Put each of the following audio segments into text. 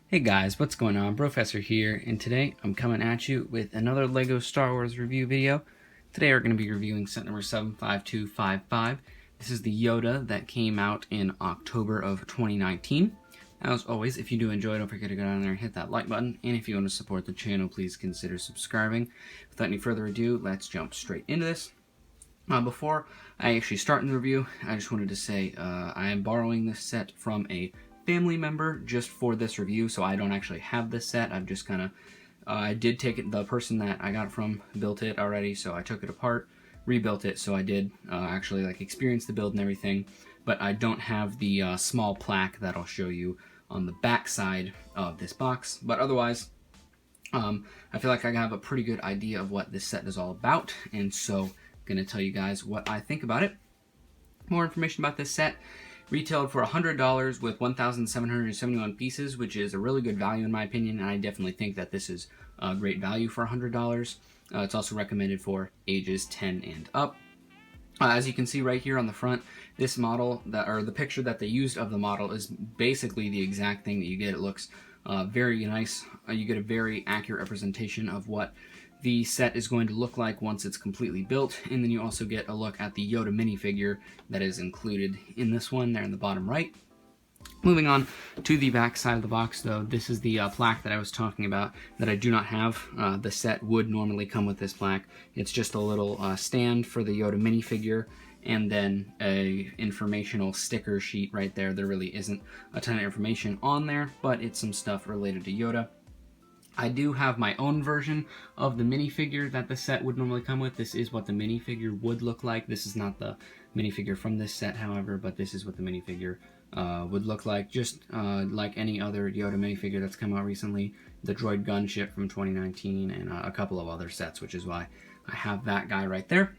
Hey guys, what's going on? Professor here, and today I'm coming at you with another LEGO Star Wars review video. Today we're going to be reviewing set number 75255. This is the Yoda that came out in October of 2019. As always, if you do enjoy, don't forget to go down there and hit that like button, and if you want to support the channel, please consider subscribing. Without any further ado, let's jump straight into this. Before I actually start in the review, I just wanted to say I am borrowing this set from a family member just for this review, so I don't actually have this set. I've just kind of I did take it, the person that I got it from built it already, so I took it apart, rebuilt it, so I did actually experience the build and everything, but I don't have the small plaque that I'll show you on the back side of this box. But otherwise, I feel like I have a pretty good idea of what this set is all about, and so I'm going to tell you guys what I think about it. More information about this set. Retailed for $100 with 1,771 pieces, which is a really good value in my opinion, and I definitely think that this is a great value for $100. It's also recommended for ages 10 and up. As you can see right here on the front, this model, the picture that they used of the model is basically the exact thing that you get. It looks very nice. You get a very accurate representation of what the set is going to look like once it's completely built, and then you also get a look at the Yoda minifigure that is included in this one there in the bottom right. Moving on to the back side of the box, though, this is the plaque that I was talking about that I do not have. The set would normally come with this plaque. It's just a little stand for the Yoda minifigure, and then a informational sticker sheet right there. There really isn't a ton of information on there, but it's some stuff related to Yoda. I do have my own version of the minifigure that the set would normally come with. This is what the minifigure would look like. This is not the minifigure from this set, however, but this is what the minifigure would look like. Just like any other Yoda minifigure that's come out recently. The droid gunship from 2019 and a couple of other sets, which is why I have that guy right there.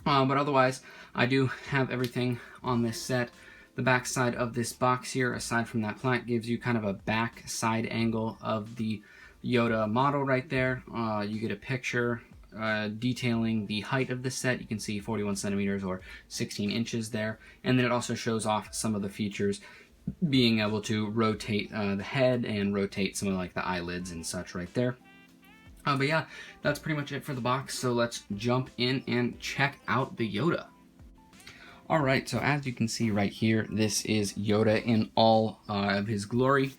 But otherwise, I do have everything on this set. The back side of this box here, aside from that plaque, gives you kind of a back side angle of the Yoda model right there. You get a picture detailing the height of the set. You can see 41 centimeters or 16 inches there. And then it also shows off some of the features, being able to rotate the head and rotate some of the eyelids and such right there. But yeah, that's pretty much it for the box. So let's jump in and check out the Yoda. Alright, so as you can see right here, this is Yoda in all of his glory.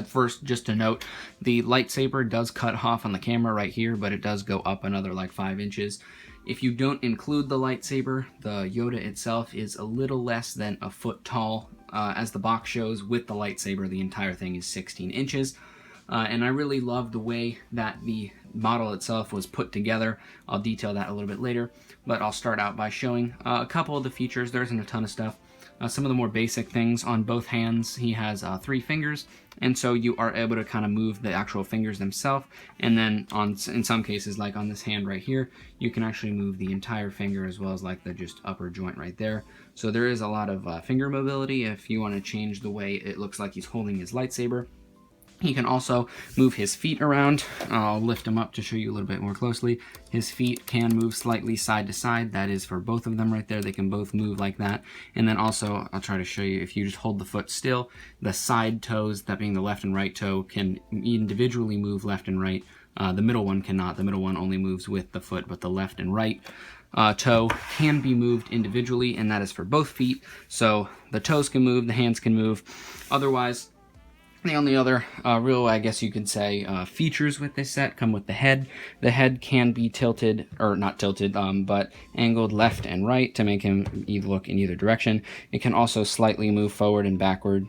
First, just to note, the lightsaber does cut off on the camera right here, but it does go up another 5 inches. If you don't include the lightsaber, the Yoda itself is a little less than a foot tall. As the box shows, with the lightsaber, the entire thing is 16 inches. And I really love the way that the model itself was put together. I'll detail that a little bit later, but I'll start out by showing a couple of the features. There isn't a ton of stuff. Some of the more basic things: on both hands he has 3 fingers, and so you are able to kind of move the actual fingers themselves, and then in some cases, like on this hand right here, you can actually move the entire finger as well as the just upper joint right there. So there is a lot of finger mobility if you want to change the way it looks like he's holding his lightsaber. He can also move his feet around. I'll lift him up to show you a little bit more closely. His feet can move slightly side to side. That is for both of them right there. They can both move like that. And then also, I'll try to show you, if you just hold the foot still, the side toes, that being the left and right toe, can individually move left and right. The middle one cannot. The middle one only moves with the foot, but the left and right toe can be moved individually, and that is for both feet. So the toes can move, the hands can move. Otherwise, the only other real, I guess you could say, features with this set come with the head. The head can be tilted, or not tilted, but angled left and right to make him look in either direction. It can also slightly move forward and backward.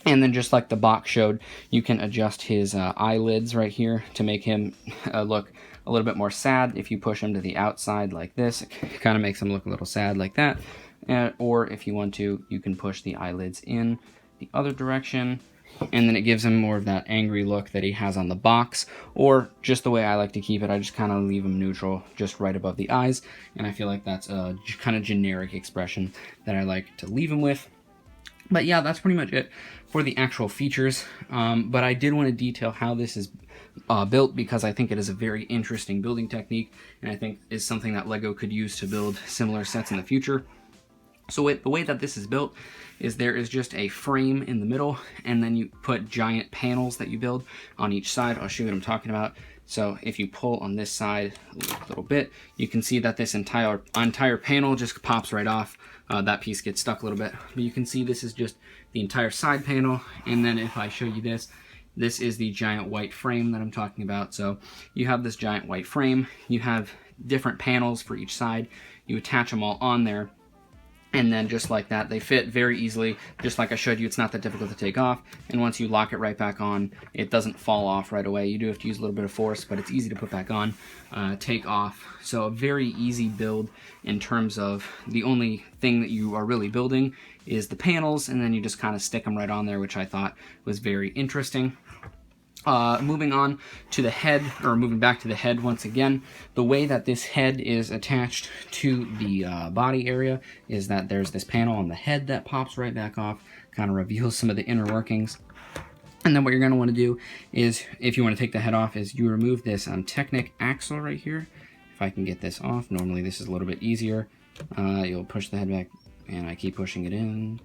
And then just like the box showed, you can adjust his eyelids right here to make him look a little bit more sad. If you push him to the outside like this, it kind of makes him look a little sad like that. Or if you want to, you can push the eyelids in the other direction, and then it gives him more of that angry look that he has on the box. Or just the way I like to keep it, I just kind of leave him neutral, just right above the eyes, and I feel like that's a kind of generic expression that I like to leave him with. But yeah, that's pretty much it for the actual features. But I did want to detail how this is built, because I think it is a very interesting building technique, and I think is something that LEGO could use to build similar sets in the future. So the way that this is built is there is just a frame in the middle, and then you put giant panels that you build on each side. I'll show you what I'm talking about. So if you pull on this side a little bit, you can see that this entire panel just pops right off. That piece gets stuck a little bit, but you can see this is just the entire side panel. And then if I show you this, this is the giant white frame that I'm talking about. So you have this giant white frame, you have different panels for each side, you attach them all on there, and then just like that, they fit very easily. Just like I showed you, it's not that difficult to take off. And once you lock it right back on, it doesn't fall off right away. You do have to use a little bit of force, but it's easy to put back on, take off. So a very easy build in terms of the only thing that you are really building is the panels, and then you just kind of stick them right on there, which I thought was very interesting. Moving on to the head, or moving back to the head once again, the way that this head is attached to the body area is that there's this panel on the head that pops right back off, kind of reveals some of the inner workings. And then what you're going to want to do is, if you want to take the head off, is you remove this Technic axle right here. If I can get this off, normally this is a little bit easier. You'll push the head back, and I keep pushing it in,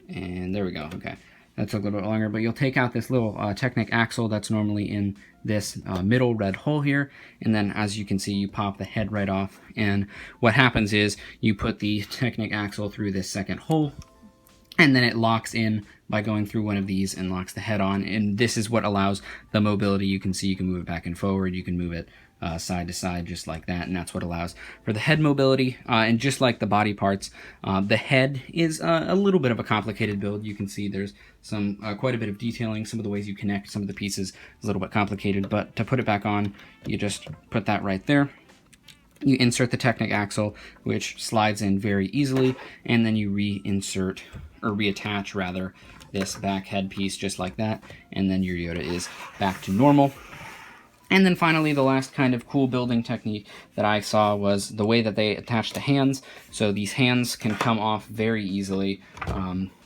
and there we go, okay. That took a little bit longer, but you'll take out this little Technic axle that's normally in this middle red hole here, and then as you can see, you pop the head right off, and what happens is you put the Technic axle through this second hole, and then it locks in by going through one of these and locks the head on, and this is what allows the mobility. You can see you can move it back and forward, you can move it side to side just like that, and that's what allows for the head mobility. And just like the body parts, the head is a little bit of a complicated build. You can see there's some quite a bit of detailing. Some of the ways you connect some of the pieces is a little bit complicated, but to put it back on, you just put that right there. You insert the Technic axle, which slides in very easily, and then you reinsert, or reattach rather, this back head piece just like that, and then your Yoda is back to normal. And then finally, the last kind of cool building technique that I saw was the way that they attach the hands. So these hands can come off very easily.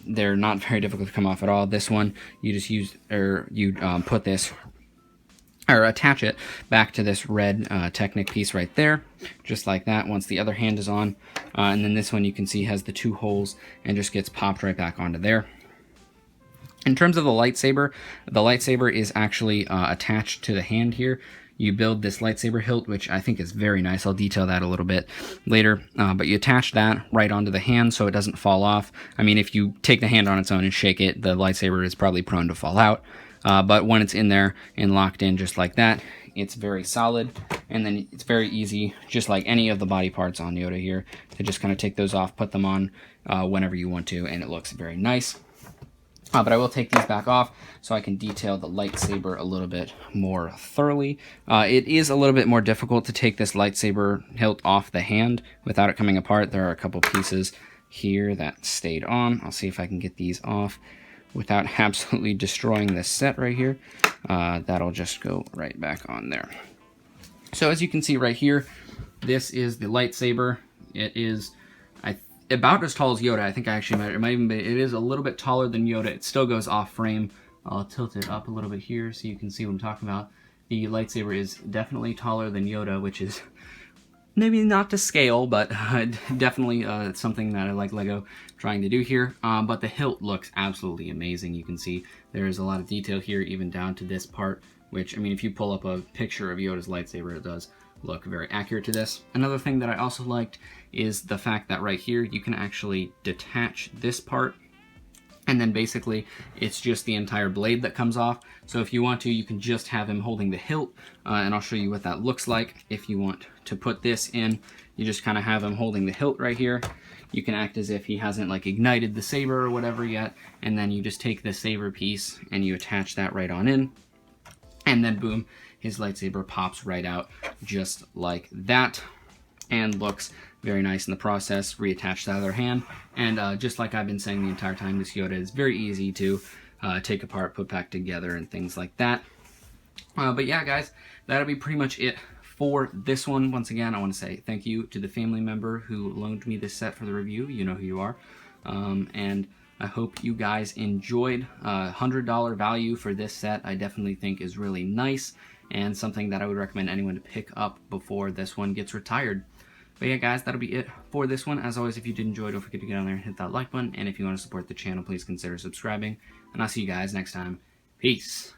They're not very difficult to come off at all. This one, you just use, or you put this, or attach it back to this red Technic piece right there, just like that, once the other hand is on. And then this one you can see has the two holes and just gets popped right back onto there. In terms of the lightsaber is actually attached to the hand here. You build this lightsaber hilt, which I think is very nice. I'll detail that a little bit later. But you attach that right onto the hand so it doesn't fall off. I mean, if you take the hand on its own and shake it, the lightsaber is probably prone to fall out. But when it's in there and locked in just like that, it's very solid. And then it's very easy, just like any of the body parts on Yoda here, to just kind of take those off, put them on whenever you want to, and it looks very nice. But I will take these back off so I can detail the lightsaber a little bit more thoroughly. It is a little bit more difficult to take this lightsaber hilt off the hand without it coming apart. There are a couple pieces here that stayed on. I'll see if I can get these off without absolutely destroying this set right here. That'll just go right back on there. So as you can see right here, this is the lightsaber. It is about as tall as Yoda. I think I actually might, it might even be, it is a little bit taller than Yoda. It still goes off frame. I'll tilt it up a little bit here so you can see what I'm talking about. The lightsaber is definitely taller than Yoda, which is maybe not to scale, but definitely something that I like Lego trying to do here. But the hilt looks absolutely amazing. You can see there's a lot of detail here, even down to this part, which, I mean, if you pull up a picture of Yoda's lightsaber, it does look very accurate to this. Another thing that I also liked is the fact that right here you can actually detach this part, and then basically it's just the entire blade that comes off. So if you want to, you can just have him holding the hilt, and I'll show you what that looks like. If you want to put this in, you just kind of have him holding the hilt right here. You can act as if he hasn't like ignited the saber or whatever yet, and then you just take the saber piece and you attach that right on in, and then boom, his lightsaber pops right out just like that, and looks very nice in the process. Reattach the other hand, and just like I've been saying the entire time, this Yoda is very easy to take apart, put back together, and things like that. But yeah, guys, that'll be pretty much it for this one. Once again, I want to say thank you to the family member who loaned me this set for the review. You know who you are. And I hope you guys enjoyed. $100 value for this set I definitely think is really nice, and something that I would recommend anyone to pick up before this one gets retired. But yeah, guys, that'll be it for this one. As always, if you did enjoy, don't forget to get on there and hit that like button. And if you want to support the channel, please consider subscribing. And I'll see you guys next time. Peace.